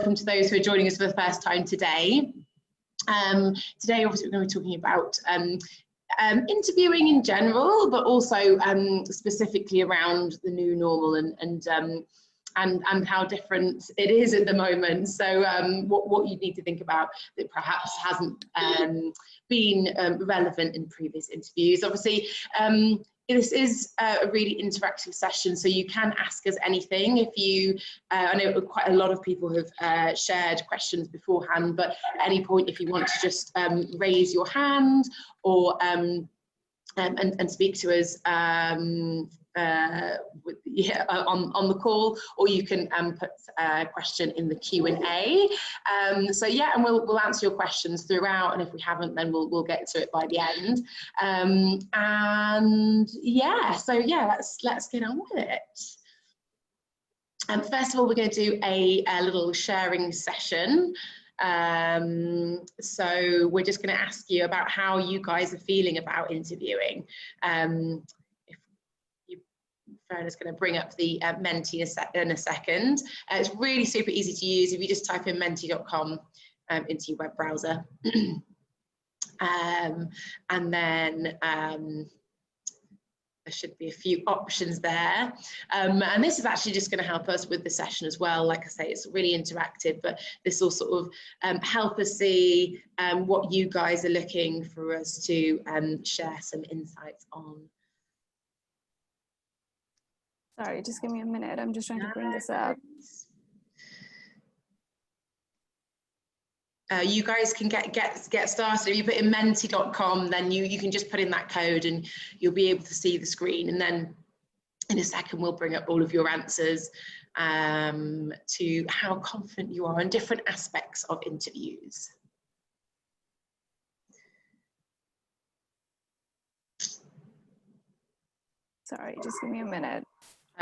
welcome to those who are joining us for the first time today. Today, obviously, we're going to be talking about interviewing in general, but also specifically around the new normal and how different it is at the moment. So what you need to think about that perhaps hasn't been relevant in previous interviews. Obviously, this is a really interactive session, so you can ask us anything. If you, I know quite a lot of people have shared questions beforehand, but at any point, if you want to just raise your hand or and speak to us on the call, or you can put a question in the Q&A. So yeah, and we'll answer your questions throughout, and if we haven't, then we'll get to it by the end. And yeah, so yeah, let's get on with it. First of all, we're going to do a little sharing session. So we're just going to ask you about how you guys are feeling about interviewing. Fiona's going to bring up the Menti in a second. It's really super easy to use if you just type in menti.com into your web browser. And then there should be a few options there. And this is actually just going to help us with the session as well. Like I say, it's really interactive, but this will sort of help us see what you guys are looking for us to share some insights on. Sorry, just give me a minute. I'm just trying to bring this up. You guys can get started. If you put in menti.com, then you can just put in that code and you'll be able to see the screen. And then in a second, we'll bring up all of your answers to how confident you are in different aspects of interviews. Sorry, just give me a minute.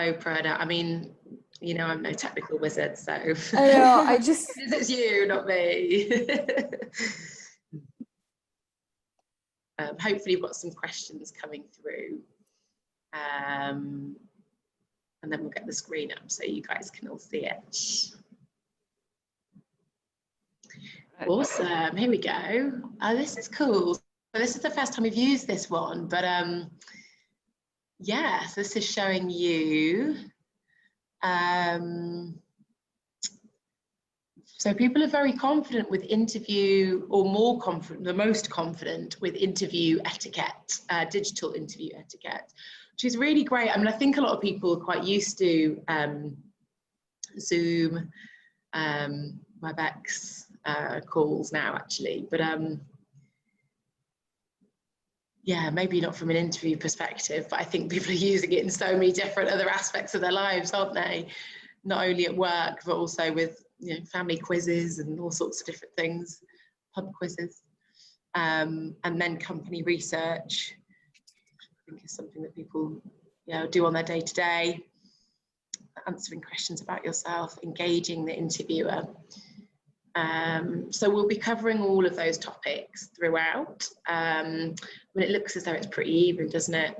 Oh, Prada, I mean, you know, I'm no technical wizard, so. I know, I just. It's you, not me. Hopefully you've got some questions coming through. And then we'll get the screen up so you guys can all see it. Awesome, here we go. Oh, this is cool. So this is the first time we've used this one, but yeah, so this is showing you. So people are very confident with interview, or more confident, the most confident with interview etiquette, digital interview etiquette, which is really great. I mean, I think a lot of people are quite used to Zoom, WebEx calls now, actually, but yeah, maybe not from an interview perspective, but I think people are using it in so many different other aspects of their lives, aren't they? Not only at work, but also with, you know, family quizzes and all sorts of different things, pub quizzes, and then company research. I think is something that people, you know, do on their day-to-day, answering questions about yourself, engaging the interviewer. So we'll be covering all of those topics throughout. I mean, it looks as though it's pretty even, doesn't it,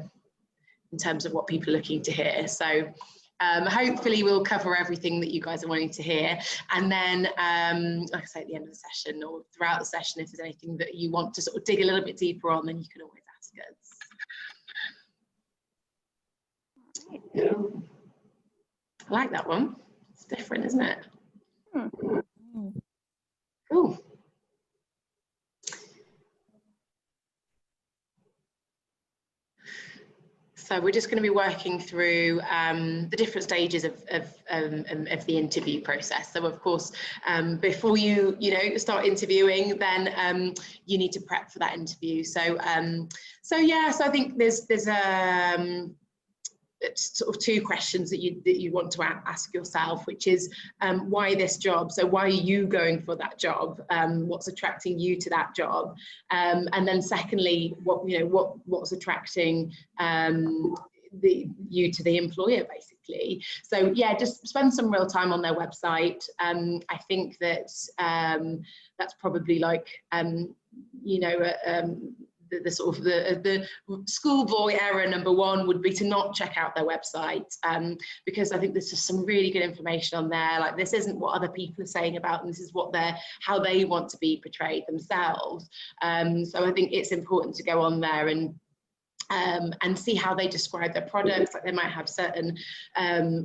in terms of what people are looking to hear. So hopefully we'll cover everything that you guys are wanting to hear. And then, like I say, at the end of the session or throughout the session, if there's anything that you want to sort of dig a little bit deeper on, then you can always ask us. Yeah. I like that one. It's different, isn't it? Cool. So we're just going to be working through the different stages of the interview process. So of course, before you start interviewing, then you need to prep for that interview. So yeah, so I think there's sort of two questions that you want to ask yourself, which is why this job? So why are you going for that job? What's attracting you to that job? And then secondly, what's attracting you to the employer, basically. So yeah, just spend some real time on their website. I think that that's probably like the sort of the schoolboy error number one would be to not check out their website, because I think there's just some really good information on there. Like, this isn't what other people are saying about them, this is what how they want to be portrayed themselves. So I think it's important to go on there and see how they describe their products. Like, they might have certain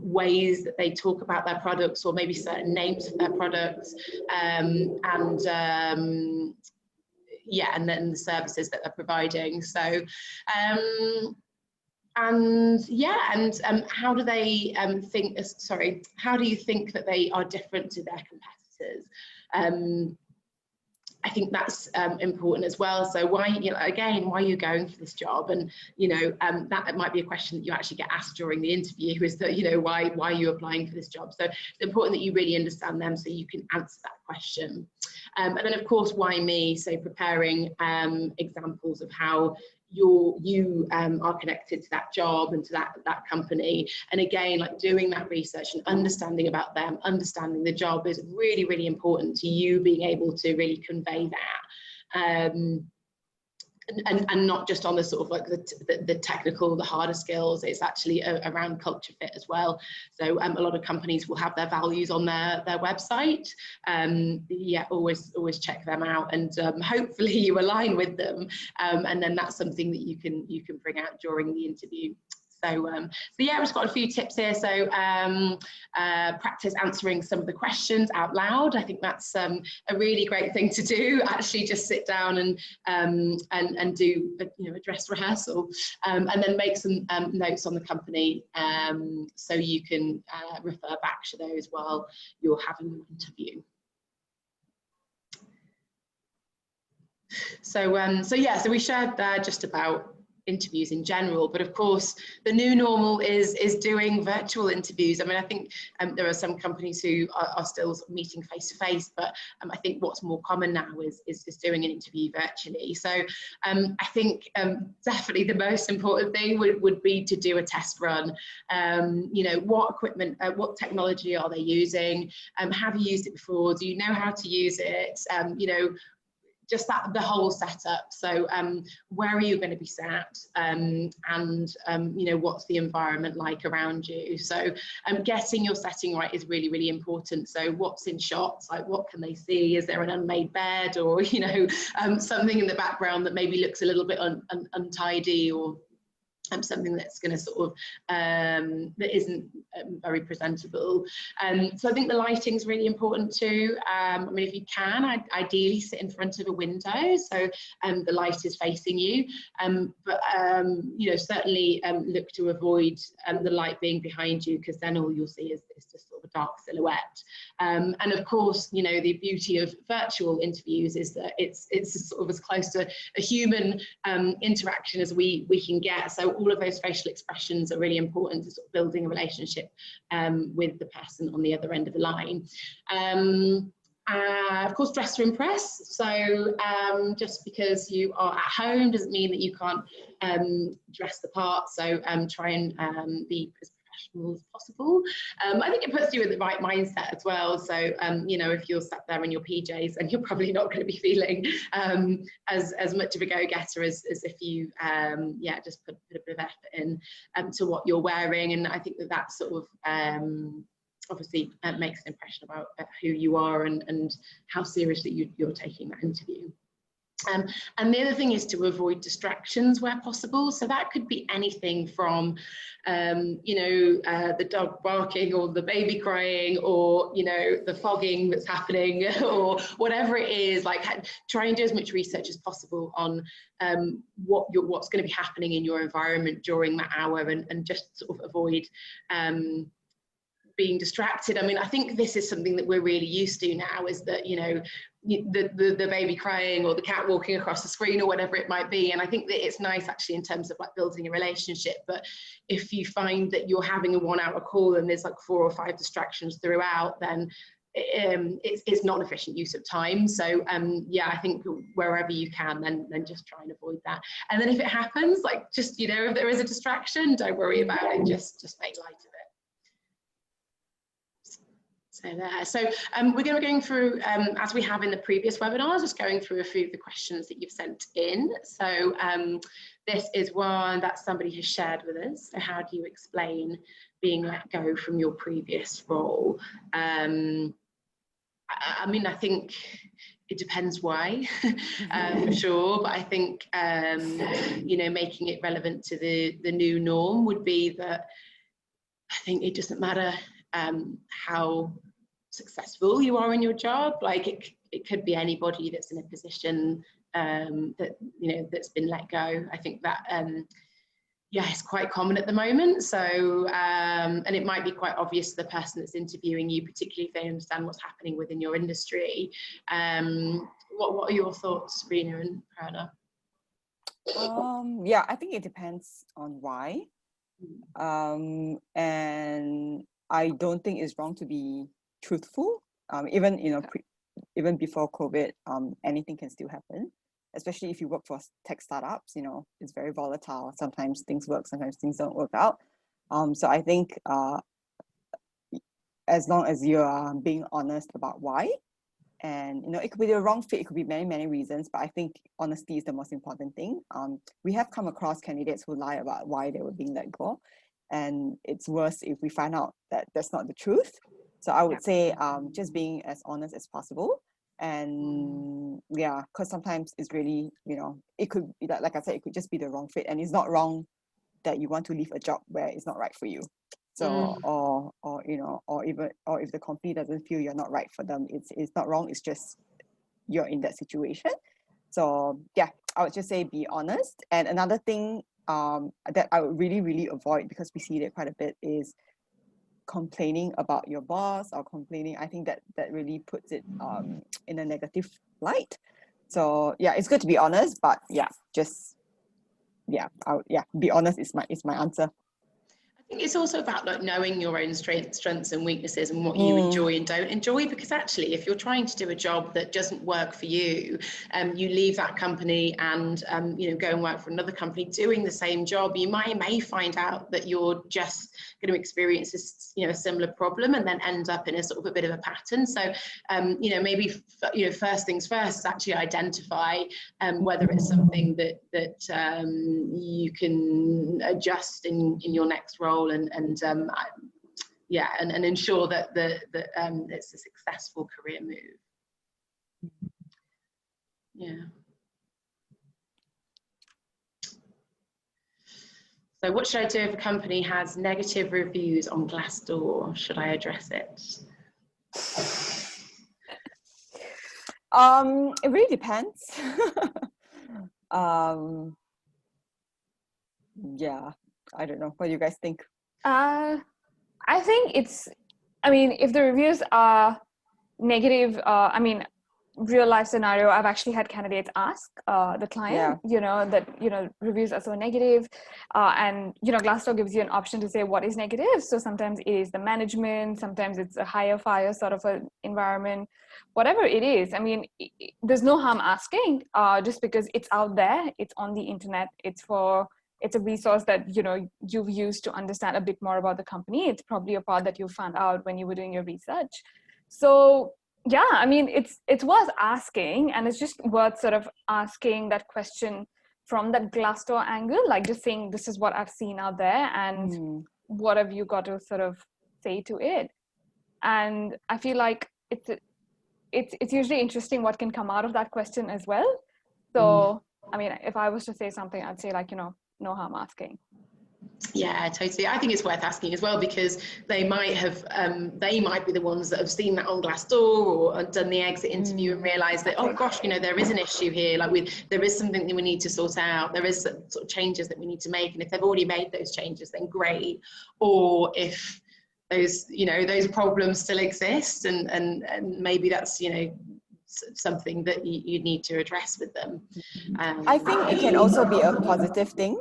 ways that they talk about their products, or maybe certain names of their products, yeah, and then the services that they're providing. So how do they think, how do you think that they are different to their competitors? I think that's important as well. So why, again, why are you going for this job? And, that might be a question that you actually get asked during the interview, is that, why are you applying for this job? So it's important that you really understand them so you can answer that question. And then, of course, why me? So preparing examples of how you are connected to that job and to that company. And again, like, doing that research and understanding about them, understanding the job is really, really important to you being able to really convey that. And not just on the sort of like the technical, the harder skills, it's actually around culture fit as well. So a lot of companies will have their values on their website. Yeah, always check them out, and hopefully you align with them, and then that's something that you can bring out during the interview. So yeah, we've just got a few tips here. So practice answering some of the questions out loud. I think that's a really great thing to do. Actually, just sit down and do a dress rehearsal, and then make some notes on the company, so you can refer back to those while you're having an interview. So yeah, so we shared there just about interviews in general, but of course the new normal is doing virtual interviews. I mean, I think there are some companies who are still meeting face to face, but I think what's more common now is doing an interview virtually. So I think definitely the most important thing would be to do a test run. What equipment, what technology are they using? Have you used it before? Do you know how to use it? Just the whole setup. So where are you going to be sat, and what's the environment like around you? So getting your setting right is really, really important. So what's in shots, like what can they see? Is there an unmade bed, or something in the background that maybe looks a little bit untidy, or something that's going to sort of that isn't very presentable. So I think the lighting is really important too. I mean, if you can, ideally sit in front of a window, so the light is facing you, but certainly look to avoid the light being behind you, because then all you'll see is just sort of a dark silhouette. And of course, the beauty of virtual interviews is that it's sort of as close to a human interaction as we can get. So all of those facial expressions are really important to sort of building a relationship with the person on the other end of the line. Of course, dress to impress. So just because you are at home doesn't mean that you can't dress the part. So try and be as professional as possible. I think it puts you in the right mindset as well. So if you're sat there in your PJs, and you're probably not going to be feeling as much of a go-getter as if you just put a bit of effort in to what you're wearing. And I think that sort of obviously makes an impression about who you are and how seriously you're taking that interview. And the other thing is to avoid distractions where possible. So that could be anything from, the dog barking, or the baby crying, or, the fogging that's happening, or whatever it is. Like, try and do as much research as possible on what's going to be happening in your environment during that hour, and just sort of avoid being distracted. I mean, I think this is something that we're really used to now, is that, the baby crying, or the cat walking across the screen, or whatever it might be. And I think that it's nice actually in terms of like building a relationship. But if you find that you're having a 1 hour call and there's like 4 or 5 distractions throughout, then it's not an efficient use of time. So yeah, I think wherever you can, then just try and avoid that. And then if it happens, like, just, if there is a distraction, don't worry about it, just make light of it. So there. So we're going to be going through, as we have in the previous webinars, just going through a few of the questions that you've sent in. So this is one that somebody has shared with us. So how do you explain being let go from your previous role? I mean, I think it depends why, for sure. But I think, you know, making it relevant to the new norm would be that I think it doesn't matter how successful you are in your job. Like it could be anybody that's in a position that, you know, that's been let go. I think that yeah, it's quite common at the moment. So and it might be quite obvious to the person that's interviewing you, particularly if they understand what's happening within your industry. What are your thoughts, Rena and Prana? Yeah, I think it depends on why. And I don't think it's wrong to be truthful. Even, you know, even before COVID, anything can still happen, especially if you work for tech startups. You know, it's very volatile. Sometimes things work, sometimes things don't work out. So I think as long as you are being honest about why, and you know, it could be the wrong fit, it could be many reasons, but I think honesty is the most important thing. We have come across candidates who lie about why they were being let go, and it's worse if we find out that that's not the truth. So I would say just being as honest as possible. And yeah, because sometimes it's really, you know, it could be like I said, it could just be the wrong fit, and it's not wrong that you want to leave a job where it's not right for you. So or you know, or if the company doesn't feel you're not right for them, it's not wrong, it's just you're in that situation. So yeah, I would just say be honest. And another thing that I would really avoid, because we see that quite a bit, is complaining about your boss or complaining. I think that really puts it in a negative light. So yeah, it's good to be honest, but yeah, just be honest is my answer. I think it's also about like knowing your own strengths and weaknesses and what you enjoy and don't enjoy, because actually if you're trying to do a job that doesn't work for you, you leave that company and you know, go and work for another company doing the same job, you may find out that you're just going to experience this, you know, a similar problem, and then end up in a sort of a bit of a pattern. So you know, maybe you know, first things first is actually identify whether it's something that you can adjust in your next role, and yeah, and ensure that it's a successful career move. Yeah. So what should I do if a company has negative reviews on Glassdoor? Should I address it? It really depends. Yeah, I don't know. What do you guys think? I think I mean, if the reviews are negative, I mean, real life scenario, I've actually had candidates ask the client, you know, that, you know, reviews are so negative, and, you know, Glassdoor gives you an option to say what is negative. So sometimes it is the management, sometimes it's a hire fire sort of an environment, whatever it is. I mean, there's no harm asking, just because it's out there, it's on the internet, it's a resource that, you know, you've used to understand a bit more about the company. It's probably a part that you found out when you were doing your research. So yeah, I mean, it's worth asking, and it's just worth sort of asking that question from that Glassdoor angle, like just saying, this is what I've seen out there, and what have you got to sort of say to it? And I feel like it's usually interesting what can come out of that question as well. So I mean, if I was to say something, I'd say, like, you know, no harm asking. Yeah, totally. I think it's worth asking as well, because they might be the ones that have seen that on Glassdoor or done the exit interview and realised that, oh gosh, you know, there is an issue here, like there is something that we need to sort out, there is sort of changes that we need to make, and if they've already made those changes, then great. Or if those, you know, those problems still exist, and maybe that's, you know, something that you need to address with them. I think it can also be a positive thing.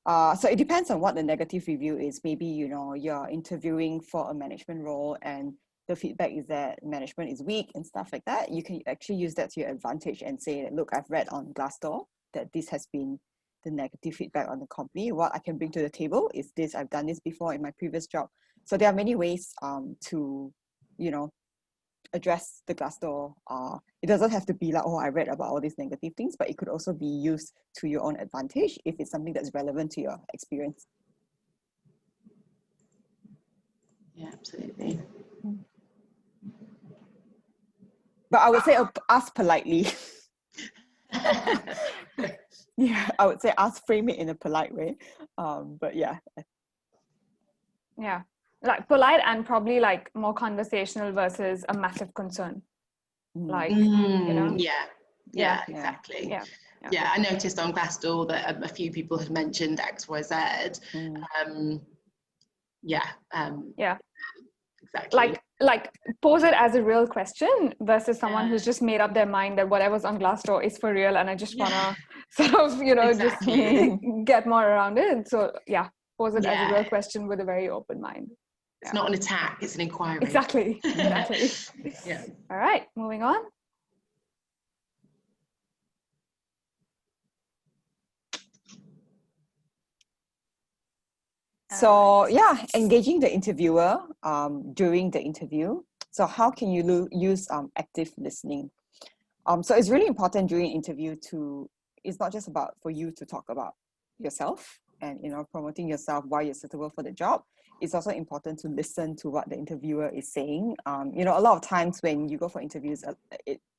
So it depends on what the negative review is. Maybe, you know, you're interviewing for a management role and the feedback is that management is weak and stuff like that. You can actually use that to your advantage and say, look, I've read on Glassdoor that this has been the negative feedback on the company. What I can bring to the table is this. I've done this before in my previous job. So there are many ways to you know, address the Glassdoor. It doesn't have to be like, oh, I read about all these negative things, but it could also be used to your own advantage if it's something that's relevant to your experience. Yeah, absolutely. But I would say ask politely. Yeah, I would say frame it in a polite way. But yeah. Yeah, like polite and probably like more conversational versus a massive concern. Like, you know? Yeah, exactly. Yeah, I noticed on Glassdoor that a few people had mentioned XYZ. Exactly. Like pose it as a real question versus someone who's just made up their mind that whatever's on Glassdoor is for real, and I just wanna sort of, you know, just get more around it. So yeah, pose it as a real question with a very open mind. It's not an attack, it's an inquiry. Exactly. Yeah. All right, moving on. So yeah, engaging the interviewer during the interview. So how can you use active listening? So it's really important during interview it's not just about for you to talk about yourself and, you know, promoting yourself, why you're suitable for the job. It's also important to listen to what the interviewer is saying. You know, a lot of times when you go for interviews,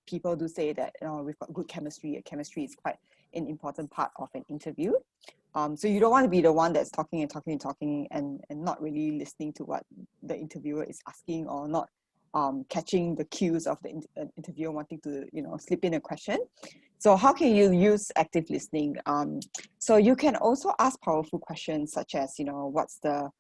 people do say that, you know, we've got good chemistry. Chemistry is quite an important part of an interview. So you don't want to be the one that's talking and not really listening to what the interviewer is asking, or not catching the cues of the interviewer wanting to, you know, slip in a question. So how can you use active listening? So you can also ask powerful questions such as, you know, what's the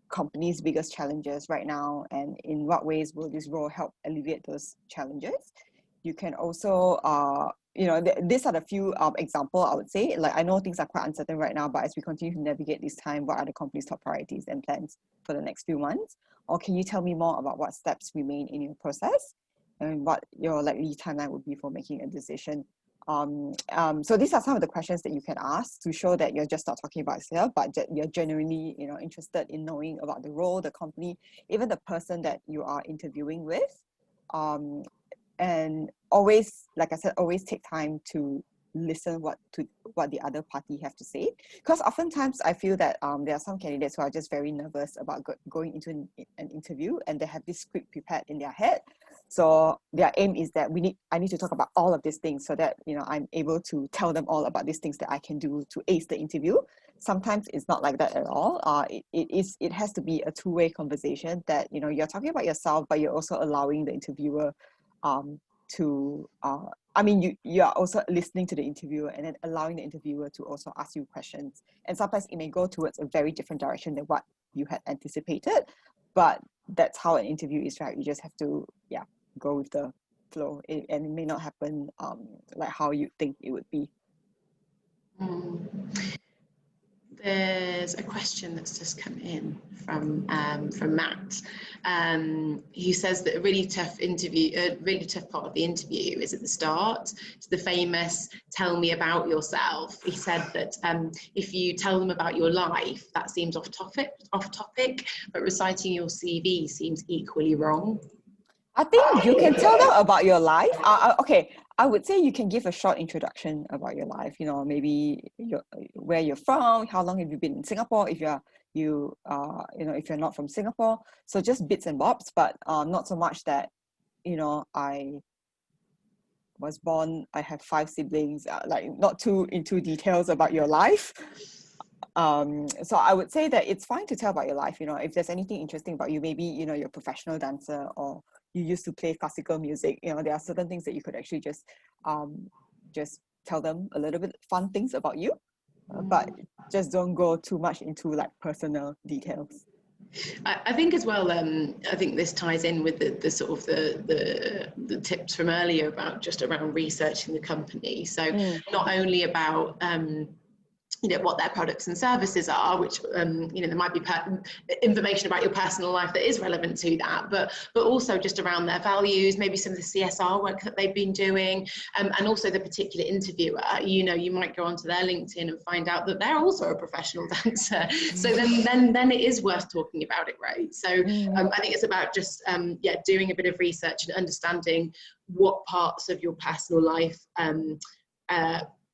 company's biggest challenges right now, and in what ways will this role help alleviate those challenges? You can also you know, these are the few examples I would say. Like, I know things are quite uncertain right now, but as we continue to navigate this time, what are the company's top priorities and plans for the next few months? Or can you tell me more about what steps remain in your process and what your likely timeline would be for making a decision? So these are some of the questions that you can ask to show that you're just not talking about yourself, but that you're genuinely, you know, interested in knowing about the role, the company, even the person that you are interviewing with. And always, like I said, always take time to listen what the other party have to say, because oftentimes I feel that there are some candidates who are just very nervous about going into an interview, and they have this script prepared in their head. So their aim is that I need to talk about all of these things so that, you know, I'm able to tell them all about these things that I can do to ace the interview. Sometimes it's not like that at all. It has to be a two-way conversation, that, you know, you're talking about yourself, but you're also allowing the interviewer you are also listening to the interviewer and then allowing the interviewer to also ask you questions. And sometimes it may go towards a very different direction than what you had anticipated, but that's how an interview is, right? You just have to go with the flow, and it may not happen like how you think it would be. There's a question that's just come in from Matt. He says that a really tough part of the interview is at the start. It's the famous "tell me about yourself." He said that if you tell them about your life, that seems off topic, but reciting your CV seems equally wrong. I think you can tell them about your life. Okay, I would say you can give a short introduction about your life. You know, maybe where you're from, how long have you been in Singapore, if if you're not from Singapore. So just bits and bobs, but not so much that, you know, I was born, I have 5 siblings, like not too into details about your life. So I would say that it's fine to tell about your life. You know, if there's anything interesting about you, maybe, you know, you're a professional dancer, or you used to play classical music. You know, there are certain things that you could actually just tell them a little bit fun things about you, but just don't go too much into like personal details. I think as well, I think this ties in with the sort of the tips from earlier about just around researching the company. So not only about you know, what their products and services are, which, you know, there might be information about your personal life that is relevant to that, but also just around their values, maybe some of the CSR work that they've been doing, and also the particular interviewer. You know, you might go onto their LinkedIn and find out that they're also a professional dancer. So then it is worth talking about it, right? So I think it's about just, yeah, doing a bit of research and understanding what parts of your personal life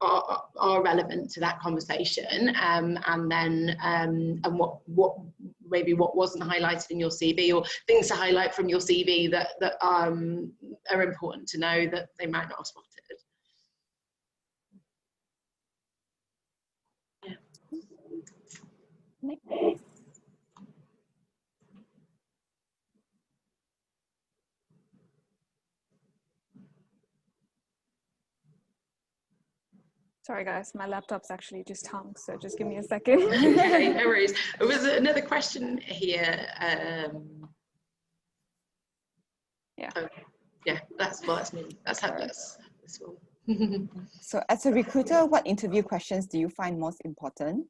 are relevant to that conversation, and then and what wasn't highlighted in your CV, or things to highlight from your CV that are important to know that they might not have spotted. Yeah. Sorry guys, my laptop's actually just hung, so just give me a second. Okay, no worries. There was another question here. Yeah. Oh, yeah, that's me. That's this one. So as a recruiter, what interview questions do you find most important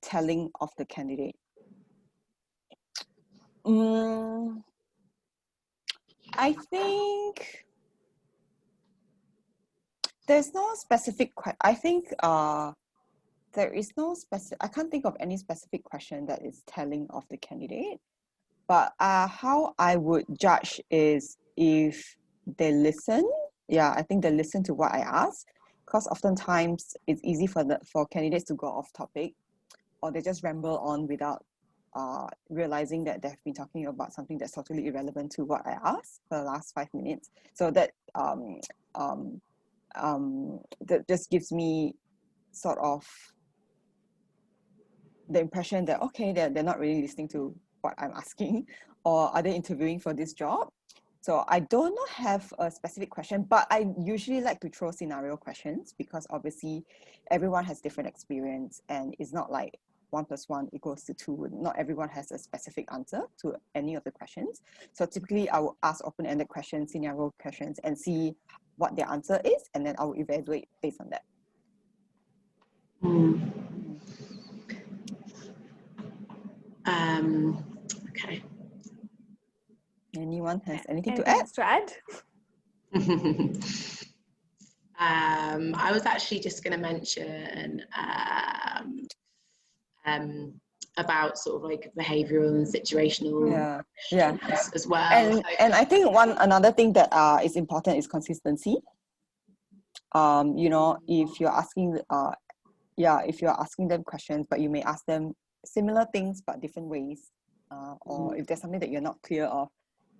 telling of the candidate? I think there's no specific I think there is no specific, I can't think of any specific question that is telling of the candidate, but how I would judge is if they listen. Yeah, I think they listen to what I ask, because oftentimes it's easy for candidates to go off topic, or they just ramble on without realizing that they've been talking about something that's totally irrelevant to what I asked for the last 5 minutes. So that that just gives me sort of the impression that, okay, they're not really listening to what I'm asking, or are they interviewing for this job? So I don't have a specific question, but I usually like to throw scenario questions, because obviously everyone has different experience, and it's not like 1 + 1 = 2. Not everyone has a specific answer to any of the questions. So typically I will ask open-ended questions, scenario questions, and see what their answer is, and then I will evaluate based on that. Okay. Anyone has anything to add? I was actually just going to mention about sort of like behavioural and situational as well. And I think another thing that is important is consistency. You know, if you're asking them questions, but you may ask them similar things but different ways, or if there's something that you're not clear of,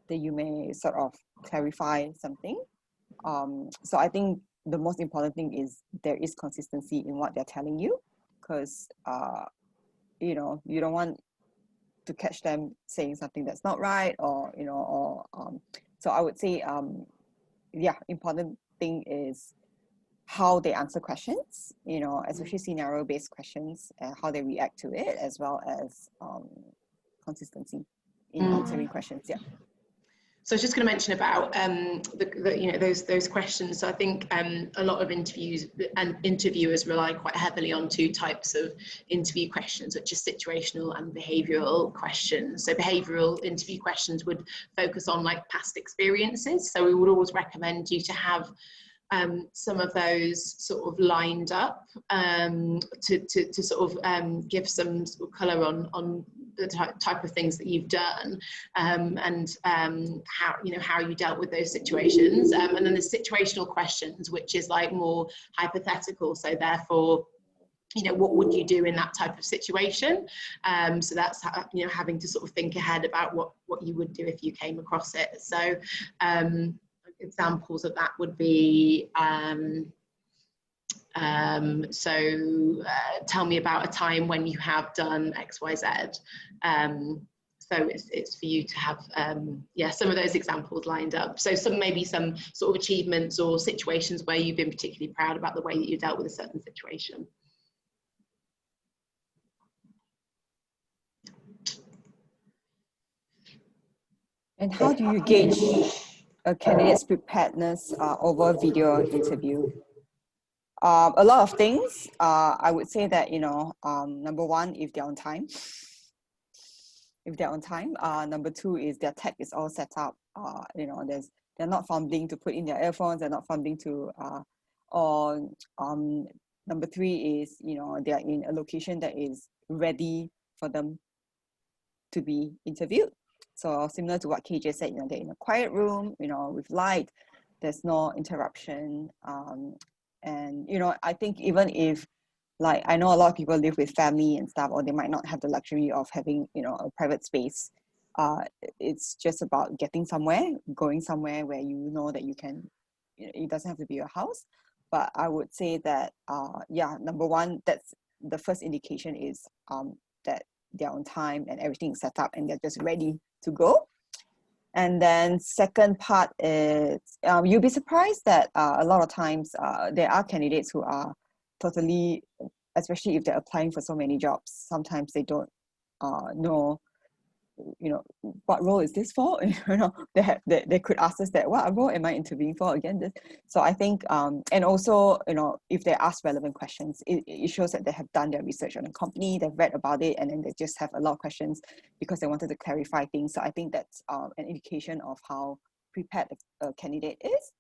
then you may sort of clarify something. So I think the most important thing is there is consistency in what they're telling you, because you know, you don't want to catch them saying something that's not right, or you know, or so I would say important thing is how they answer questions, you know, especially scenario-based questions, and how they react to it, as well as consistency in answering questions. Yeah. So I was just going to mention about you know, those questions. So I think a lot of interviewers rely quite heavily on 2 types of interview questions, which are situational and behavioural questions. So behavioural interview questions would focus on like past experiences. So we would always recommend you to have some of those sort of lined up to sort of give some sort of colour on the type of things that you've done, and how you dealt with those situations, and then the situational questions, which is like more hypothetical. So therefore, you know, what would you do in that type of situation? So that's how, you know, having to sort of think ahead about what you would do if you came across it. So examples of that would be tell me about a time when you have done XYZ. So it's for you to have some of those examples lined up. So maybe some sort of achievements or situations where you've been particularly proud about the way that you dealt with a certain situation. And how do you gauge a candidate's preparedness over video interview? A lot of things. I would say that, number one, if they're on time. If they're on time. Number two is their tech is all set up. They're not fumbling to put in their earphones. They're not fumbling to, or number three is, they're in a location that is ready for them to be interviewed. So similar to what KJ said, they're in a quiet room, with light, there's no interruption. And, I think even if, like, I know a lot of people live with family and stuff, or they might not have the luxury of having, a private space. It's just about getting somewhere, going somewhere where you know that you can, it doesn't have to be your house. But I would say that, number one, that's the first indication is that they're on time and everything is set up and they're just ready to go. And then second part is, you'll be surprised that a lot of times there are candidates who are totally, especially if they're applying for so many jobs, sometimes they don't know, what role is this for? They could ask us that, what role am I interviewing for again? So I think, and also, if they ask relevant questions, it shows that they have done their research on the company, they've read about it, and then they just have a lot of questions because they wanted to clarify things. So I think that's an indication of how prepared a candidate is.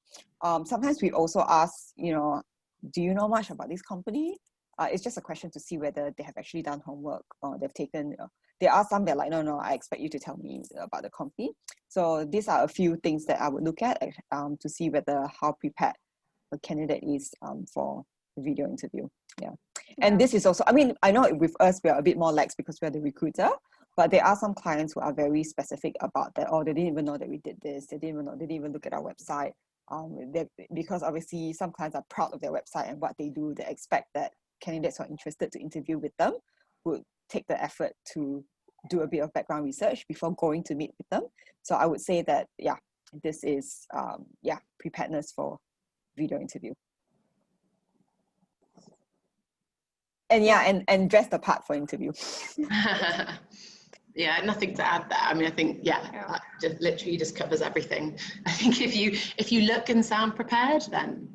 Sometimes we also ask, do you know much about this company? It's just a question to see whether they have actually done homework or they've taken, there are some that are like, no, I expect you to tell me about the company. So these are a few things that I would look at to see whether how prepared a candidate is for the video interview. Yeah. And this is also, I know with us, we are a bit more lax because we're the recruiter, but there are some clients who are very specific about that. Oh, they didn't even know that we did this. They didn't even look at our website. Because obviously some clients are proud of their website and what they do. They expect that candidates who are interested to interview with them would take the effort to do a bit of background research before going to meet with them. So I would say that, this is, preparedness for video interview. And and dress the part for interview. Yeah, nothing to add there. I think, that just literally just covers everything. I think if you look and sound prepared, then.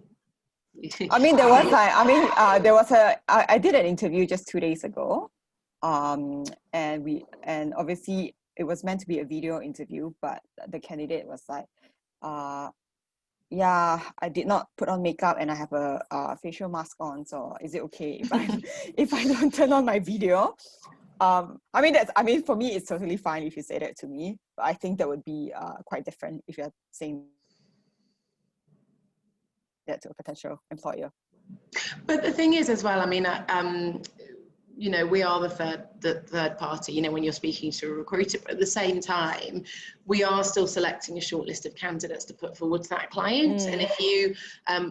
I did an interview just 2 days ago. And obviously it was meant to be a video interview, but the candidate was like, I did not put on makeup and I have a facial mask on, so is it okay if I don't turn on my video? For me it's totally fine if you say that to me, but I think that would be quite different if you're saying that to a potential employer. But the thing is as well, we are the third party, when you're speaking to a recruiter, but at the same time, we are still selecting a short list of candidates to put forward to that client. And if you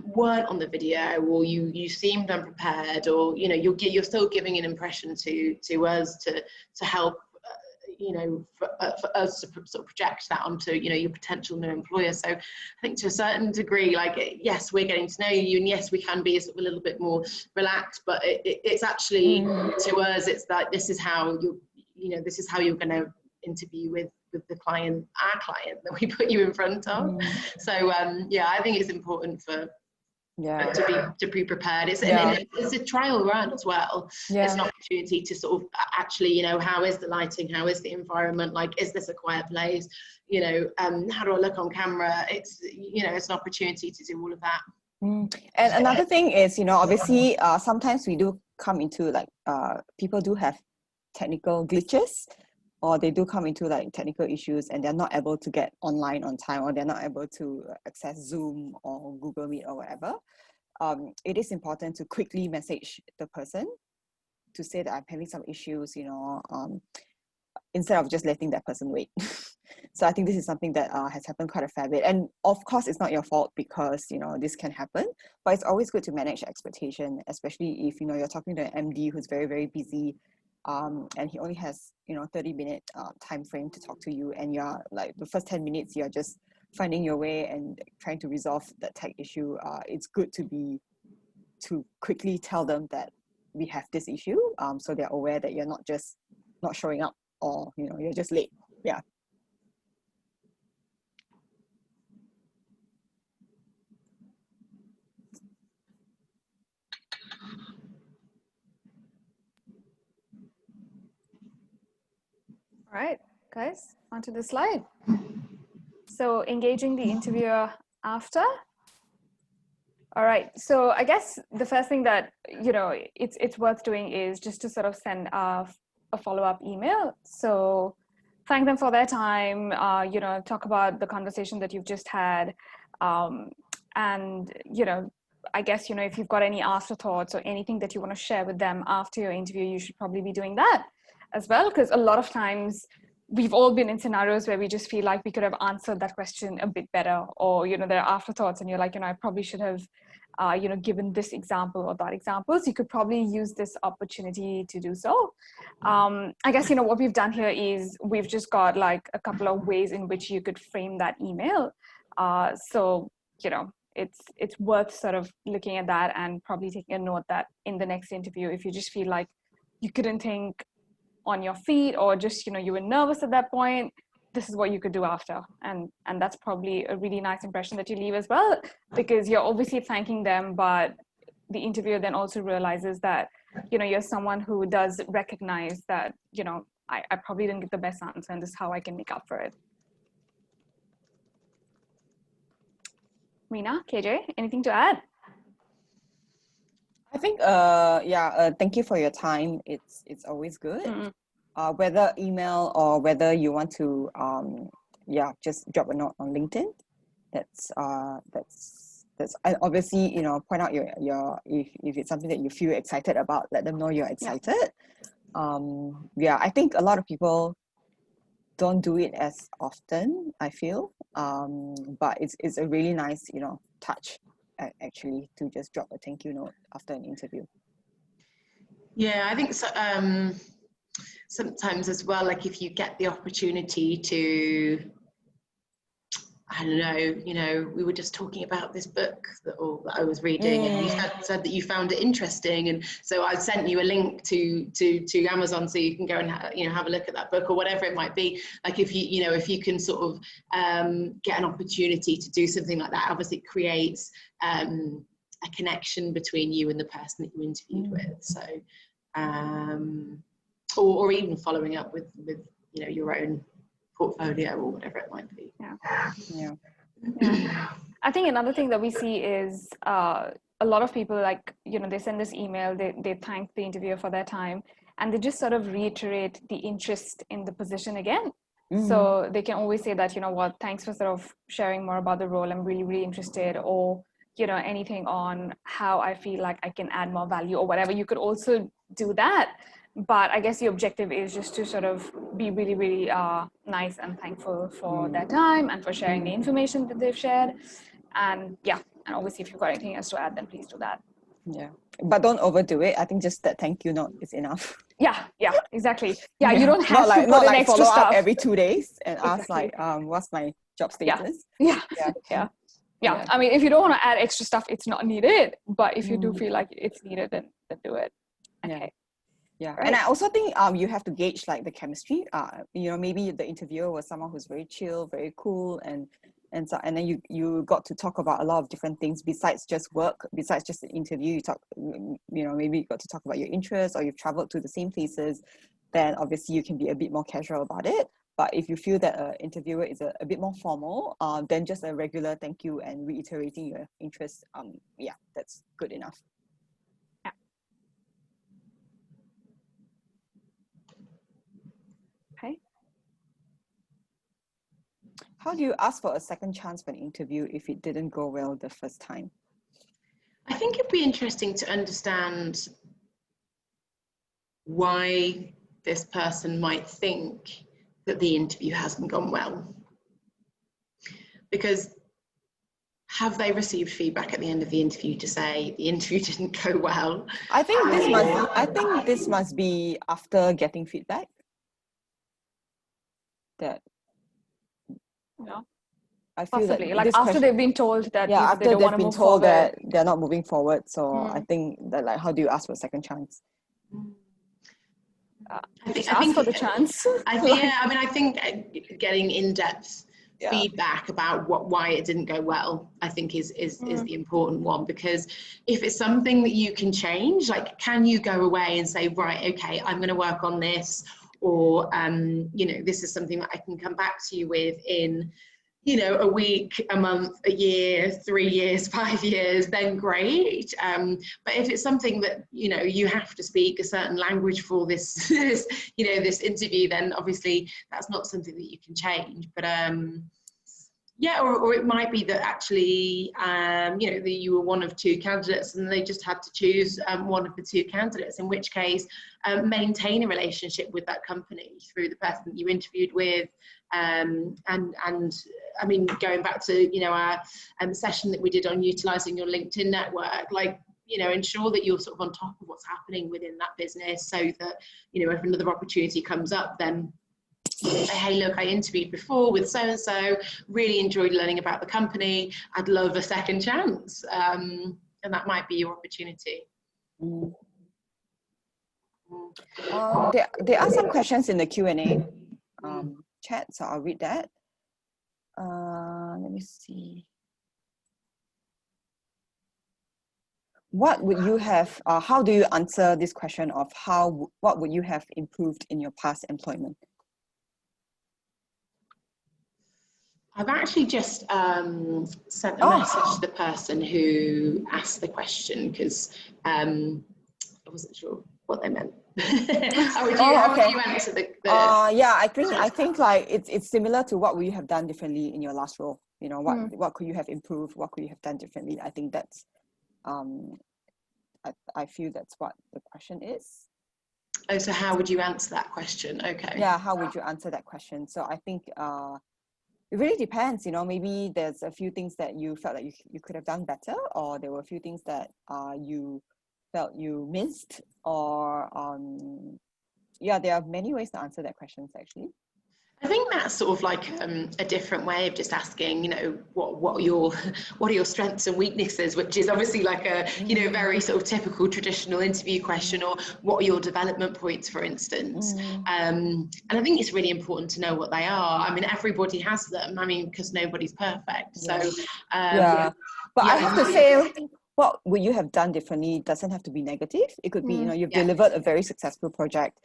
weren't on the video, or you seemed unprepared, or you're still giving an impression to us to help, for us to sort of project that onto your potential new employer. So I think to a certain degree, like, yes, we're getting to know you, and yes, we can be sort of a little bit more relaxed, but it's actually to us, it's like, this is how you're going to interview with the client, our client that we put you in front of. So I think it's important to be prepared. It's a trial run as well. It's an opportunity to sort of actually, how is the lighting, how is the environment, like, is this a quiet place, how do I look on camera? It's it's an opportunity to do all of that. And another thing is, obviously sometimes we do come into like people do have technical glitches, or they do come into like technical issues and they're not able to get online on time, or they're not able to access Zoom or Google Meet or whatever. It is important to quickly message the person to say that I'm having some issues, instead of just letting that person wait. So I think this is something that has happened quite a fair bit. And of course, it's not your fault because, this can happen, but it's always good to manage expectation, especially if, you're talking to an MD who's very, very busy, and he only has 30-minute time frame to talk to you, and you're like the first 10 minutes you're just finding your way and trying to resolve that tech issue. It's good to quickly tell them that we have this issue, so they're aware that you're not just not showing up, or you're just late. guys, onto the slide. So engaging the interviewer after. All right. So I guess the first thing that, it's worth doing is just to sort of send a follow-up email. So thank them for their time, talk about the conversation that you've just had. And, I guess, if you've got any afterthoughts or anything that you want to share with them after your interview, you should probably be doing that as well. Because a lot of times we've all been in scenarios where we just feel like we could have answered that question a bit better, or, there are afterthoughts and you're like, I probably should have, given this example or that example. So you could probably use this opportunity to do so. I guess, what we've done here is we've just got like a couple of ways in which you could frame that email. So, it's worth sort of looking at that and probably taking a note that in the next interview, if you just feel like you couldn't think on your feet, or just, you were nervous at that point, this is what you could do after. And that's probably a really nice impression that you leave as well, because you're obviously thanking them, but the interviewer then also realizes that, you're someone who does recognize that, I probably didn't get the best answer and this is how I can make up for it. Reena, KJ, anything to add? I think, thank you for your time. It's always good. Whether email or whether you want to, just drop a note on LinkedIn. That's and obviously, point out your if it's something that you feel excited about, let them know you're excited. I think a lot of people don't do it as often, I feel, but it's a really nice, touch actually to just drop a thank you note after an interview. Yeah, I think so, sometimes as well, like if you get the opportunity to, I don't know, we were just talking about this book that I was reading, and you said that you found it interesting, and so I sent you a link to Amazon so you can go and have a look at that book or whatever it might be. Like if you can sort of get an opportunity to do something like that, obviously it creates a connection between you and the person that you interviewed with. So or even following up with your own portfolio or whatever it might be. Yeah. I think another thing that we see is a lot of people, like, they send this email, they thank the interviewer for their time, and they just sort of reiterate the interest in the position again. So they can always say that, thanks for sort of sharing more about the role. I'm really, really interested, or, anything on how I feel like I can add more value or whatever. You could also do that. But I guess the objective is just to sort of be really, really nice and thankful for their time and for sharing the information that they've shared. And and obviously if you've got anything else to add, then please do that. Yeah, but don't overdo it. I think just that thank you note is enough. Yeah, exactly. Yeah, you don't have to put not in like extra follow stuff up every 2 days and ask Exactly. what's my job status. Yeah. I mean, if you don't want to add extra stuff, it's not needed. But if you do feel like it's needed, then do it. Okay. Yeah, right. And I also think you have to gauge like the chemistry. Maybe the interviewer was someone who's very chill, very cool, and then you got to talk about a lot of different things besides just work, besides just the interview. You talk, maybe you got to talk about your interests, or you've traveled to the same places. Then obviously you can be a bit more casual about it. But if you feel that an interviewer is a bit more formal, then just a regular thank you and reiterating your interests, that's good enough. Okay. How do you ask for a second chance for an interview if it didn't go well the first time? I think it'd be interesting to understand why this person might think that the interview hasn't gone well. Because have they received feedback at the end of the interview to say the interview didn't go well? I think this must be after getting feedback. I feel possibly that like after they've been told that after they don't they've want to been move told forward. that they're not moving forward. So I think that, like, how do you ask for a second chance? I think for the chance. I think getting in-depth feedback about why it didn't go well, I think is the important one, because if it's something that you can change, like, can you go away and say, right, okay, I'm going to work on this, or this is something that I can come back to you with in a week, a month, a year, 3 years, 5 years, then great. But if it's something that, you have to speak a certain language for this interview, then obviously that's not something that you can change. But or it might be that actually, that you were one of 2 candidates and they just had to choose one of the 2 candidates, in which case maintain a relationship with that company through the person that you interviewed with. And I mean, going back to, our session that we did on utilising your LinkedIn network, ensure that you're sort of on top of what's happening within that business, so that, if another opportunity comes up, then say, hey, look, I interviewed before with so-and-so, really enjoyed learning about the company, I'd love a second chance. And that might be your opportunity. There are some questions in the Q&A chat, so I'll read that. Let me see. What would you have, how do you answer this question of what would you have improved in your past employment? I've actually just sent a message to the person who asked the question, because I wasn't sure what they meant. How would you answer the yeah, I think like it's similar to what would you have done differently in your last role. What could you have improved? What could you have done differently? I think that's I feel that's what the question is. Oh, so how would you answer that question? Okay. Yeah, how would you answer that question? So I think it really depends, maybe there's a few things that you felt like you could have done better, or there were a few things that you felt you missed, or there are many ways to answer that question actually. I think that's sort of like a different way of just asking, what are your strengths and weaknesses, which is obviously like a, very sort of typical traditional interview question, or what are your development points, for instance. And I think it's really important to know what they are. I mean, everybody has them, because nobody's perfect. So, but I have to say, what would you have done differently doesn't have to be negative. It could be, you've delivered a very successful project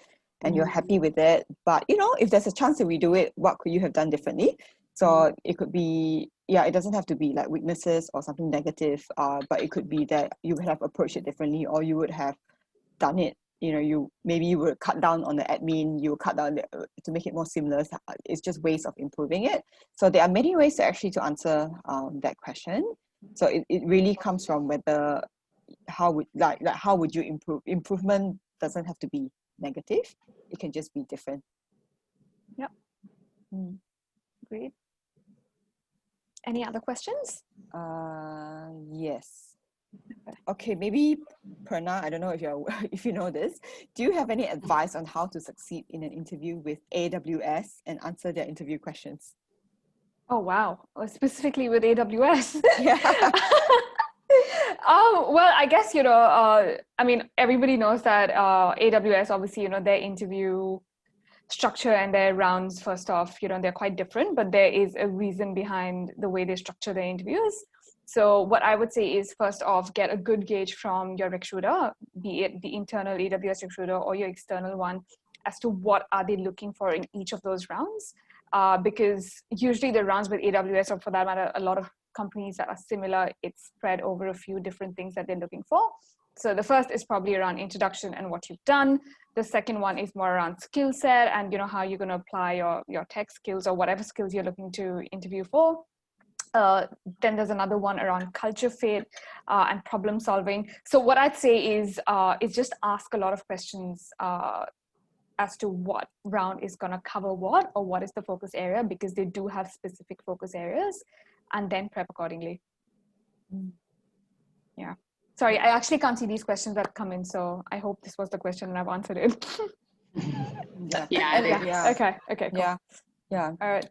and you're happy with it, but if there's a chance to redo it, what could you have done differently? So it could be, it doesn't have to be like weaknesses or something negative, but it could be that you would have approached it differently, or you would have done it, maybe you would cut down on the admin, you would cut down to make it more seamless. It's just ways of improving it. So there are many ways to answer that question. So it really comes from whether, how would you improve? Improvement doesn't have to be negative. It can just be different. Yep. Great. Any other questions? Yes. Okay, maybe Prerna, I don't know if you know this. Do you have any advice on how to succeed in an interview with AWS and answer their interview questions? Oh, wow. Specifically with AWS. Yeah. Well, I guess, I mean, everybody knows that AWS, obviously, their interview structure and their rounds, first off, they're quite different, but there is a reason behind the way they structure their interviews. So what I would say is, first off, get a good gauge from your recruiter, be it the internal AWS recruiter or your external one, as to what are they looking for in each of those rounds. Because usually the rounds with AWS, or for that matter, a lot of companies that are similar, it's spread over a few different things that they're looking for. So the first is probably around introduction and what you've done. The second one is more around skill set and how you're going to apply your tech skills or whatever skills you're looking to interview for. Then there's another one around culture fit and problem solving. So what I'd say is just ask a lot of questions as to what round is going to cover what, or what is the focus area, because they do have specific focus areas, and then prep accordingly. Yeah. Sorry, I actually can't see these questions that come in, so I hope this was the question and I've answered it. Yeah. Okay, cool. Yeah. All right.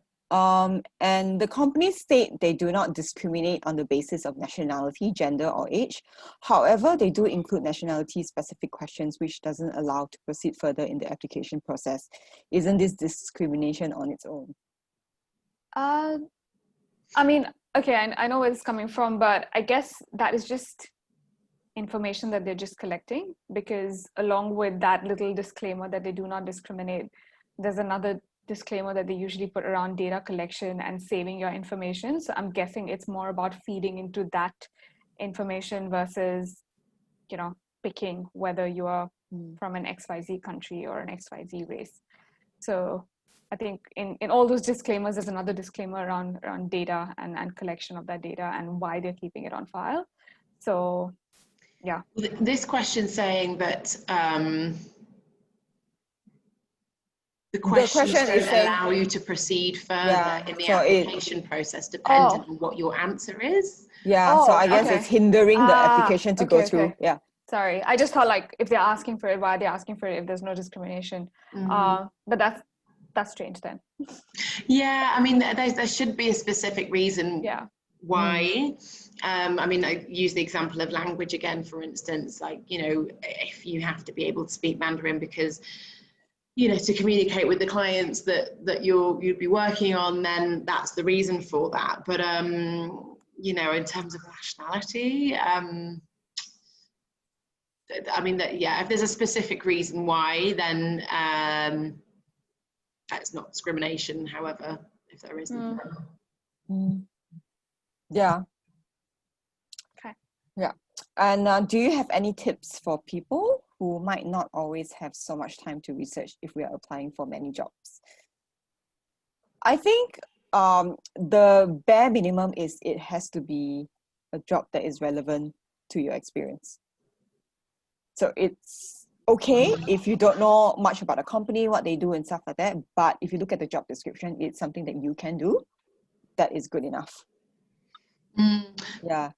And the companies state they do not discriminate on the basis of nationality, gender, or age. However, they do include nationality-specific questions, which doesn't allow to proceed further in the application process. Isn't this discrimination on its own? I mean, okay, I know where it's coming from, but I guess that is just information that they're just collecting, because along with that little disclaimer that they do not discriminate, there's another disclaimer that they usually put around data collection and saving your information. So I'm guessing it's more about feeding into that information versus, you know, picking whether you are from an XYZ country or an XYZ race. So I think in all those disclaimers, there's another disclaimer around data and collection of that data and why they're keeping it on file. So, yeah. This question saying that the questions don't allow you to proceed further in the application process, depending on what your answer is. Yeah, so I guess it's hindering the application to go through. Yeah. Sorry, I just thought like if they're asking for it, why are they asking for it if there's no discrimination? But that's strange then. Yeah, I mean, there should be a specific reason why. I mean, I use the example of language again, for instance, like, you know, if you have to be able to speak Mandarin because, you know, to communicate with the clients that you'd be working on, then that's the reason for that. But, you know, in terms of nationality, I mean, if there's a specific reason why, then that's not discrimination. However, if there isn't. Yeah. Okay. Yeah. And do you have any tips for people who might not always have so much time to research if we are applying for many jobs? I think the bare minimum is it has to be a job that is relevant to your experience. So it's okay if you don't know much about a company, what they do and stuff like that. But if you look at the job description, it's something that you can do. That is good enough. Yeah.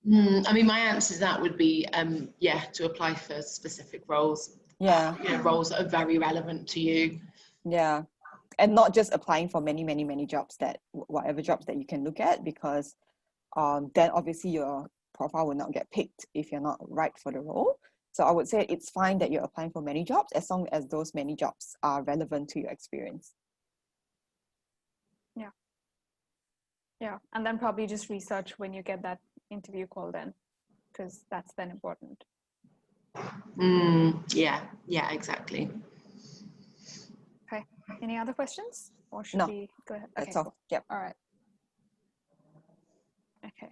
I mean, my answer to that would be, to apply for specific roles. Yeah. You know, roles that are very relevant to you. Yeah. And not just applying for many, many, many jobs whatever jobs that you can look at, because then obviously your profile will not get picked if you're not right for the role. So I would say it's fine that you're applying for many jobs as long as those many jobs are relevant to your experience. Yeah. Yeah. And then probably just research when you get that interview call then, because that's then important. Yeah, exactly. Okay. Any other questions? Or should we go ahead? That's all. Cool. Yep. All right. Okay.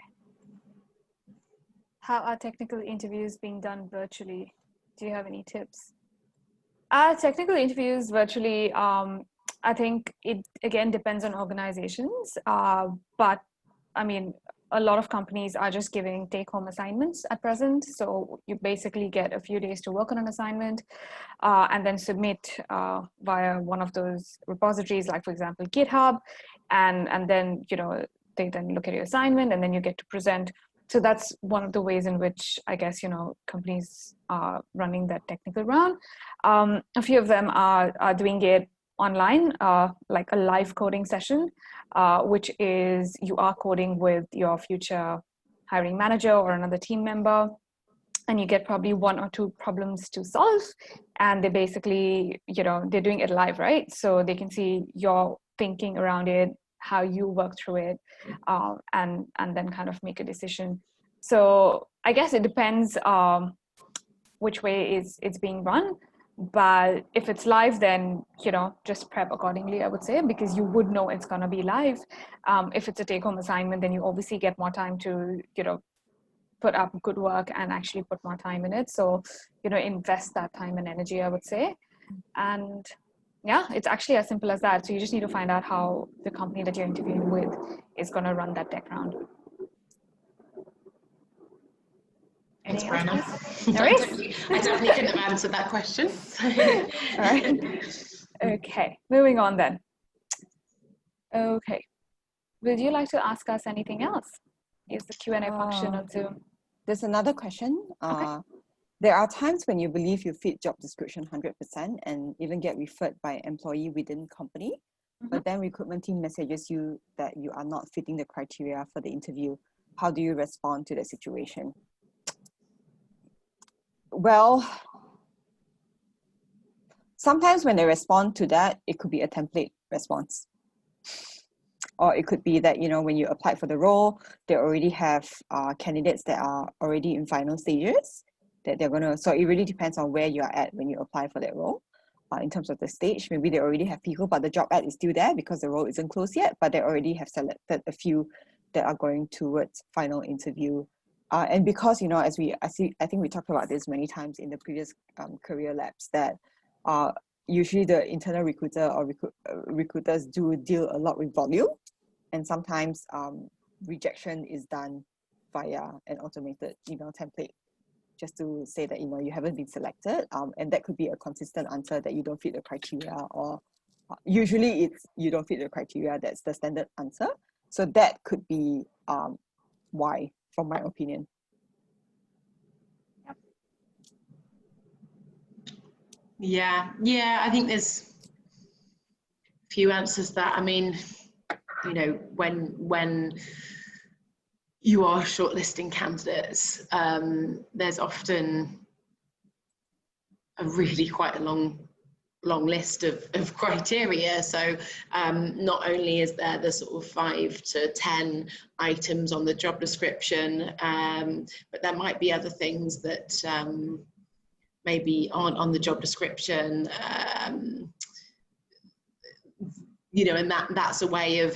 How are technical interviews being done virtually? Do you have any tips? Technical interviews virtually, I think it again depends on organizations. But I mean, a lot of companies are just giving take-home assignments at present. So you basically get a few days to work on an assignment and then submit via one of those repositories, like for example, GitHub. And then, you know, they then look at your assignment and then you get to present. So that's one of the ways in which I guess, you know, companies are running that technical round. A few of them are doing it online, like a live coding session, which is you are coding with your future hiring manager or another team member, and you get probably 1 or 2 problems to solve. And they basically, you know, they're doing it live, right? So they can see your thinking around it, how you work through it, and then kind of make a decision. So I guess it depends which way it's being run. But if it's live, then, you know, just prep accordingly, I would say, because you would know it's going to be live. If it's a take-home assignment, then you obviously get more time to, you know, put up good work and actually put more time in it. So, you know, invest that time and energy, I would say. And yeah, it's actually as simple as that. So you just need to find out how the company that you're interviewing with is going to run that tech round. Thanks, Brenna. I definitely couldn't have answered that question. All right. Okay, moving on then. Okay. Would you like to ask us anything else? Use the Q&A function on Zoom. There's another question. Okay. There are times when you believe you fit job description 100% and even get referred by an employee within company, but then recruitment team messages you that you are not fitting the criteria for the interview. How do you respond to the situation? Well, sometimes when they respond to that, it could be a template response. Or it could be that, you know, when you apply for the role, they already have candidates that are already in final stages that they're going to, so it really depends on where you are at when you apply for that role. in terms of the stage. Maybe they already have people, but the job ad is still there because the role isn't closed yet, but they already have selected a few that are going towards final interview. And because, I think we talked about this many times in the previous career labs, that usually the internal recruiter or recruiters do deal a lot with volume, and sometimes rejection is done via an automated email template, just to say that you haven't been selected, and that could be a consistent answer that you don't fit the criteria, or usually it's you don't fit the criteria. That's the standard answer. So that could be why, from my opinion. Yeah, I think there's a few answers to that. I mean, when you are shortlisting candidates, there's often a really quite a long list of criteria. So not only is there the sort of 5 to 10 items on the job description, but there might be other things that maybe aren't on the job description, and that's a way of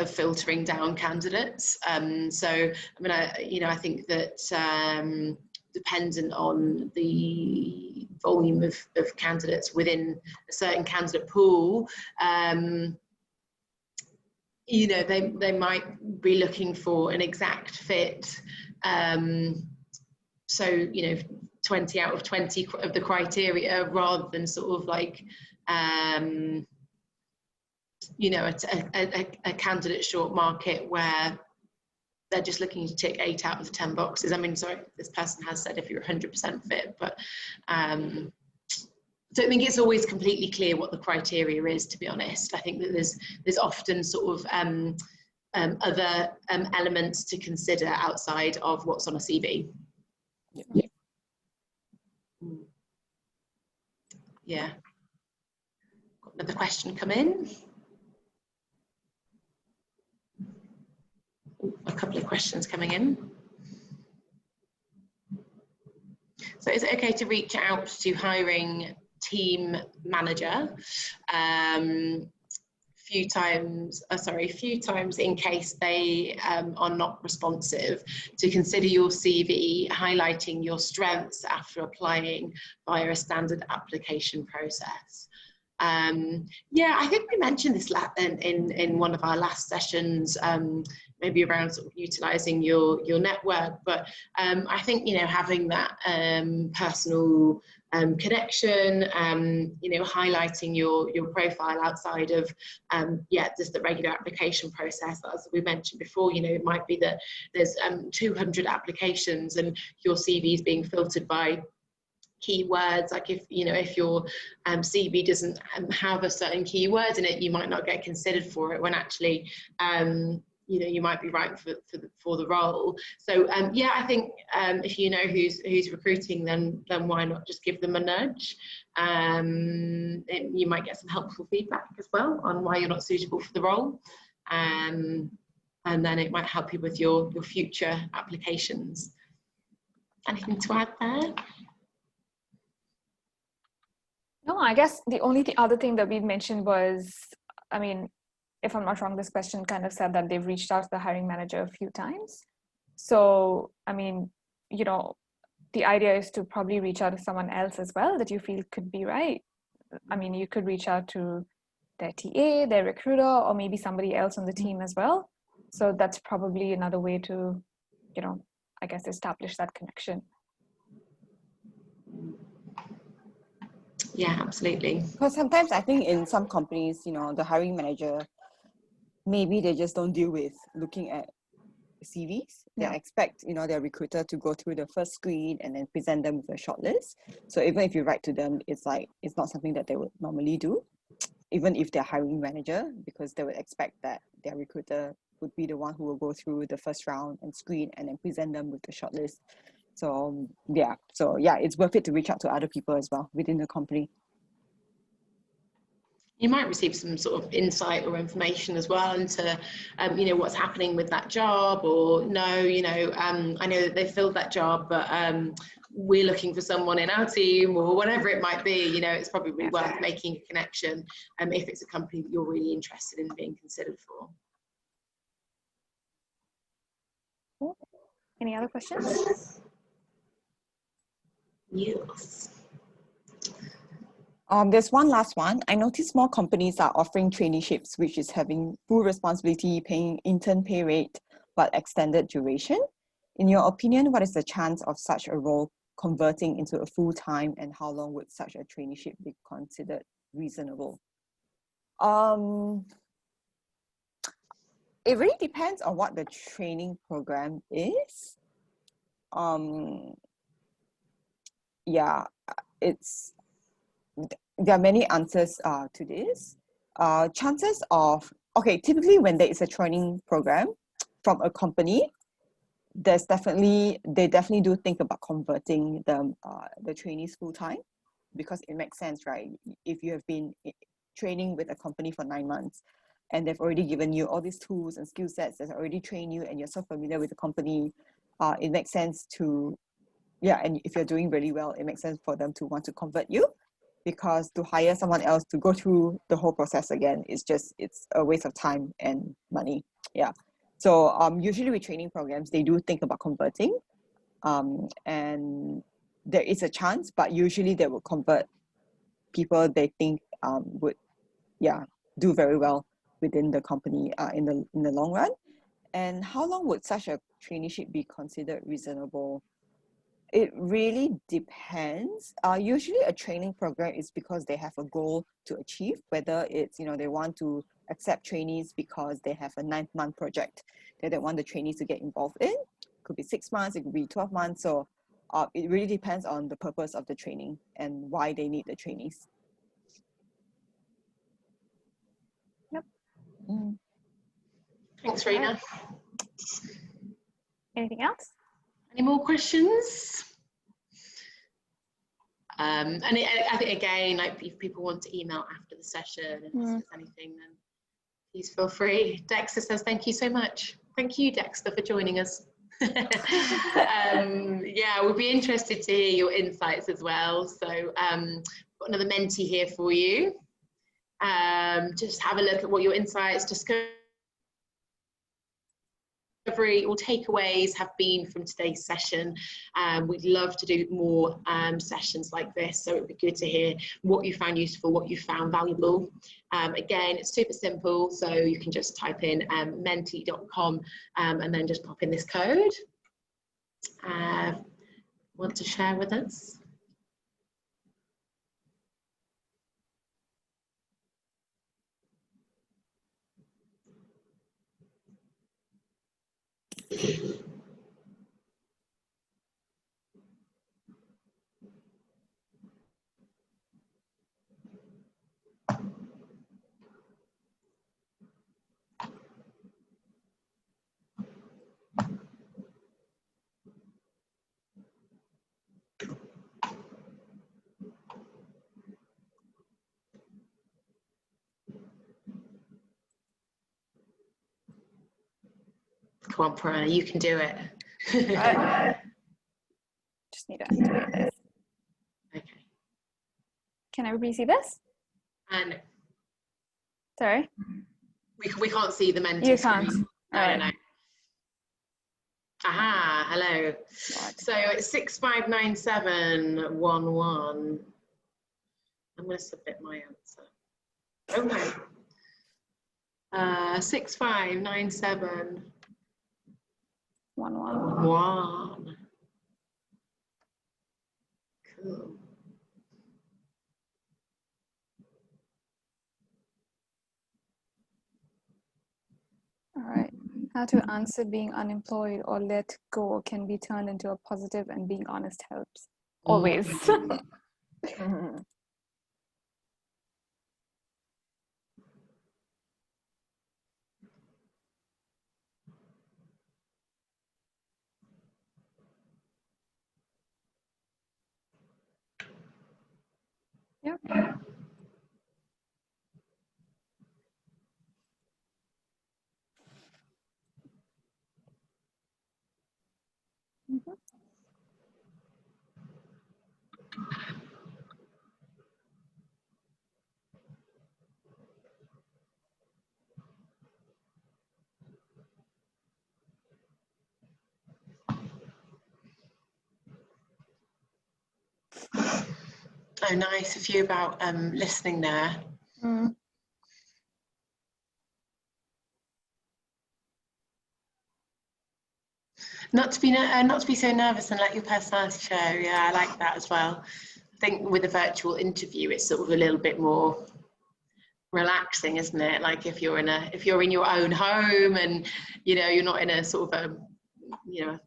filtering down candidates. So I mean, I think that dependent on the volume of candidates within a certain candidate pool, they might be looking for an exact fit. So 20 out of 20 of the criteria, rather than sort of like a candidate short market where they're just looking to tick 8 out of the 10 boxes. I mean, sorry, this person has said if you're 100% fit, but I don't think it's always completely clear what the criteria is, to be honest. I think that there's often sort of other elements to consider outside of what's on a CV. Yeah. Got another question come in. A couple of questions coming in. So is it okay to reach out to hiring team manager few times in case they are not responsive, to consider your CV highlighting your strengths after applying via a standard application process? Yeah, I think we mentioned this in one of our last sessions, maybe around sort of utilizing your network, but I think having that personal connection, highlighting your profile outside of just the regular application process. As we mentioned before, it might be that there's 200 applications and your CV is being filtered by keywords. Like if your CV doesn't have a certain keyword in it, you might not get considered for it when actually you might be right for the role. So yeah, I think if you know who's recruiting, then why not just give them a nudge? You might get some helpful feedback as well on why you're not suitable for the role, and then it might help you with your future applications. Anything to add there? No, I guess the only other thing that we mentioned was, I mean, if I'm not wrong, this question kind of said that they've reached out to the hiring manager a few times. So, I mean, the idea is to probably reach out to someone else as well that you feel could be right. I mean, you could reach out to their TA, their recruiter, or maybe somebody else on the team as well. So that's probably another way to, I guess, establish that connection. Yeah, absolutely. Because sometimes I think in some companies, the hiring manager, maybe they just don't deal with looking at CVs. They expect, their recruiter to go through the first screen and then present them with a shortlist. So even if you write to them, it's not something that they would normally do, even if they're hiring manager, because they would expect that their recruiter would be the one who will go through the first round and screen and then present them with the shortlist. So yeah, it's worth it to reach out to other people as well within the company. You might receive some sort of insight or information as well into, what's happening with that job, or no, I know that they filled that job, but we're looking for someone in our team, or whatever it might be. It's probably worth making a connection if it's a company that you're really interested in being considered for. Cool. Any other questions? Yes. There's one last one. I noticed more companies are offering traineeships, which is having full responsibility, paying intern pay rate, but extended duration. In your opinion, what is the chance of such a role converting into a full-time, and how long would such a traineeship be considered reasonable? It really depends on what the training program is. Yeah, there are many answers to this. Chances of, typically when there is a training program from a company, they definitely do think about converting the trainees full-time, because it makes sense, right? If you have been training with a company for 9 months and they've already given you all these tools and skill sets, they've already trained you, and you're so familiar with the company, it makes sense to, and if you're doing really well, it makes sense for them to want to convert you, because to hire someone else to go through the whole process again, it's a waste of time and money. So usually with training programs, they do think about converting, and there is a chance, but usually they will convert people they think would do very well within the company in the long run. And how long would such a traineeship be considered reasonable? It really depends. Usually a training program is because they have a goal to achieve, whether it's, they want to accept trainees because they have a 9-month project that they want the trainees to get involved in. It could be 6 months, it could be 12 months. So it really depends on the purpose of the training and why they need the trainees. Yep. Thanks, Rena. Anything else? Any more questions? And I think, again, like, if people want to email after the session, if there's anything, then please feel free. Dexter says, thank you so much. Thank you, Dexter, for joining us. We'll be interested to hear your insights as well. So got another mentee here for you. Just have a look at what your insights, discovery or takeaways have been from today's session. We'd love to do more sessions like this, so it'd be good to hear what you found useful, what you found valuable. Again, it's super simple, so you can just type in mentee.com and then just pop in this code. Want to share with us? Come on, Prana, you can do it. Just need to activate this. Okay. Can everybody see this? And Sorry? we can't see the mentee. You can't. No. Aha, hello. What? So it's 659711. I'm going to submit my answer. Okay. 659711. Cool. All right. How to answer being unemployed or let go can be turned into a positive, and being honest helps. Always. Yep. Mhm. Oh, nice. A few about listening there. Mm. Not to be so nervous and let your personality show. Yeah, I like that as well. I think with a virtual interview, it's sort of a little bit more relaxing, isn't it? Like if you're in your own home and you're not in a sort of a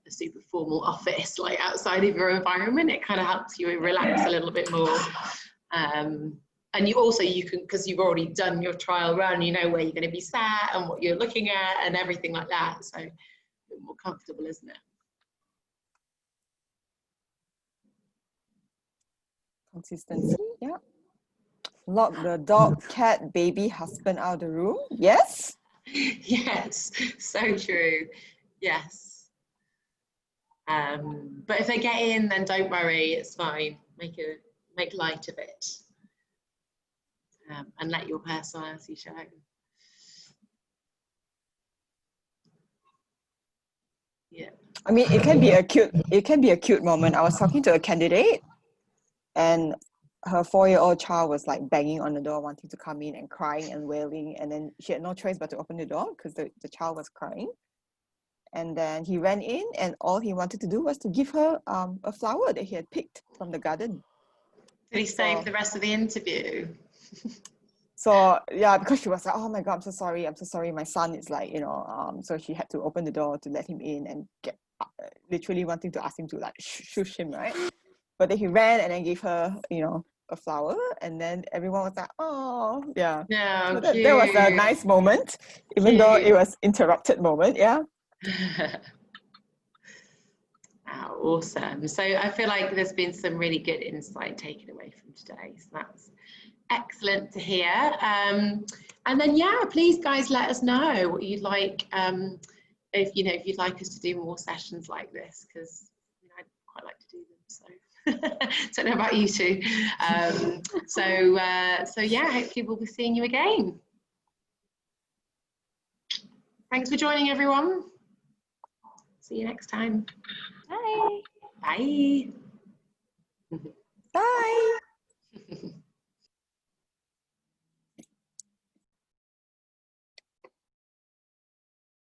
super formal office, like outside of your environment, it kind of helps you relax a little bit more. And you can, because you've already done your trial run, you know where you're going to be sat and what you're looking at and everything like that. So a bit more comfortable, isn't it? Consistency, yeah. Lock the dog, cat, baby, husband out of the room. Yes. Yes, so true. Yes. But if they get in, then don't worry, it's fine. Make light of it, and let your personality show. Yeah. I mean, it can be a cute moment. I was talking to a candidate, and her 4-year-old child was like banging on the door, wanting to come in and crying and wailing, and then she had no choice but to open the door because the child was crying. And then he ran in, and all he wanted to do was to give her a flower that he had picked from the garden. Did he stay for the rest of the interview? So yeah, because she was like, oh my God, I'm so sorry. My son is like, so she had to open the door to let him in and get literally wanting to ask him to like shush him, right? But then he ran and then gave her, a flower, and then everyone was like, oh, yeah. No, So that was a nice moment, even though it was interrupted moment, yeah. Wow, awesome. So I feel like there's been some really good insight taken away from today. So that's excellent to hear. And then, yeah, please guys, let us know what you'd like, if you'd like us to do more sessions like this, because I'd quite like to do them. So don't know about you two. So yeah, hopefully we'll be seeing you again. Thanks for joining, everyone. See you next time. Bye. Bye. Bye.